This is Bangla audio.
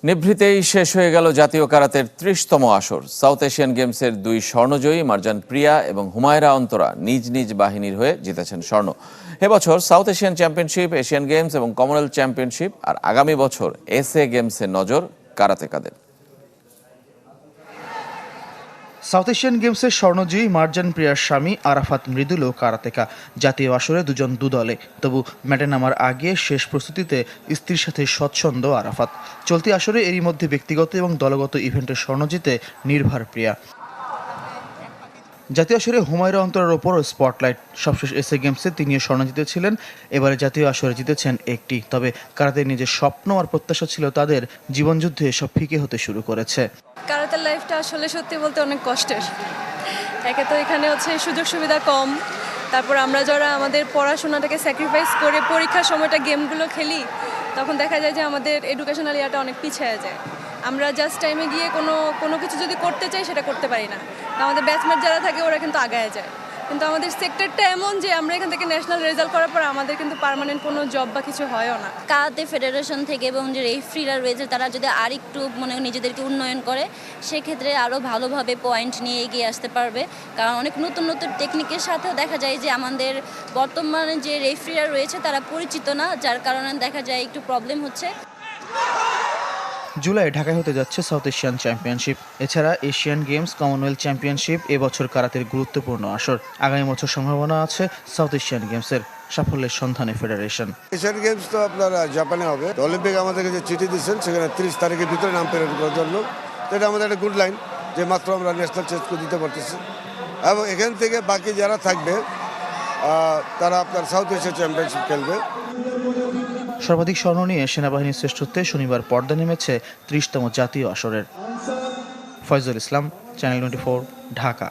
নিভৃতেই শেষ হয়ে গেল জাতীয় কারাতের ৩০তম আসর। সাউথ এশিয়ান গেমসের ২ স্বর্ণজয়ী মারজান প্রিয়া এবং হুমায়রা অন্তরা নিজ নিজ বাহিনীর হয়ে জিতেছেন স্বর্ণ। এবছর south Asian championship, Asian games এবং কমনওয়েলথ চ্যাম্পিয়নশিপ আর আগামী বছর এসএ গেমসে নজর কারাতেকাদের। সাউথ এশিয়ান গেমসের স্বর্ণজয়ী মারজান প্রিয়ার স্বামী আরাফাত মৃদুলও কারাতেকা। জাতীয় আসরে দুজন দুদলে, তবু ম্যাটে নামার আগে শেষ প্রস্তুতিতে স্ত্রীর সাথে স্বচ্ছন্দ আরাফাত। চলতি আসরে এরই মধ্যে ব্যক্তিগত এবং দলগত ইভেন্টের স্বর্ণ জিতে নির্ভার প্রিয়া। জাতীয় আসরে হুমায়রা অন্তরার ওপর স্পটলাইট। সবশেষ এসএ গেমসে তিনিও স্বর্ণ জিতেছিলেন, এবারে জাতীয় আসরে জিতেছেন একটি। তবে কারাতের নিজের স্বপ্ন আর প্রত্যাশা ছিল তাদের, জীবনযুদ্ধে সব ফিকে হতে শুরু করেছে। কারাতের লাইফটা আসলে সত্যি বলতে অনেক কষ্টের। একে তো এখানে হচ্ছে সুযোগ সুবিধা কম, তারপর আমরা যারা আমাদের পড়াশোনাটাকে স্যাক্রিফাইস করে পরীক্ষার সময়টা গেমগুলো খেলি, তখন দেখা যায় যে আমাদের এডুকেশনাল ইয়ারটা অনেক পিছিয়ে যায়। আমরা জাস্ট টাইমে গিয়ে কোনো কিছু যদি করতে চাই সেটা করতে পারি না। আমাদের ব্যাচমেট যারা থাকে ওরা কিন্তু আগায় যায়, কিন্তু আমাদের সেক্টরটা এমন যে আমরা এখান থেকে ন্যাশনাল রেজাল্ট করার পর আমাদের কিন্তু পার্মানেন্ট কোনো জব বা কিছু হয়ও না। কারাতে ফেডারেশন থেকে এবং যে রেফারিরা রয়েছে তারা যদি আরেকটু নিজেদেরকে উন্নয়ন করে, সেক্ষেত্রে আরও ভালোভাবে পয়েন্ট নিয়ে এগিয়ে আসতে পারবে। কারণ অনেক নতুন নতুন টেকনিকের সাথেও দেখা যায় যে আমাদের বর্তমানে যে রেফারিরা রয়েছে তারা পরিচিত না, যার কারণে দেখা যায় একটু প্রবলেম হচ্ছে। জুলাই ঢাকায় হতে যাচ্ছে সাউথ এশিয়ান চ্যাম্পিয়নশিপ। এছাড়া এশিয়ান গেমস, কমনওয়েলথ চ্যাম্পিয়নশিপ এবছর কারাতের গুরুত্বপূর্ণ আসর। আগামী বছর সম্ভাবনা আছে সাউথ এশিয়ান গেমসের। সাফল্যের সন্ধানে ফেডারেশন। এশিয়ান গেমস তো আপনার জাপানে হবে। অলিম্পিক আমাদেরকে যে চিঠি দিচ্ছেন সেখানে 30 তারিখের ভিতরে নাম প্রেরণ করার জন্য, তো এটা আমাদের একটা গুড লাইন যে মাত্র আমরা ন্যাশনাল চেঞ্জ করে দিতে পারতেছি। এবং এখান থেকে বাকি যারা থাকবে তারা আপনার সাউথ এশিয়া চ্যাম্পিয়নশিপ খেলবে। সর্বাধিক স্বর্ণ নিয়ে সেনাবাহিনীর শ্রেষ্ঠত্বে শনিবার পর্দা নেমেছে 30তম জাতীয় আসরের। ফয়জুল ইসলাম, চ্যানেল 24, ঢাকা।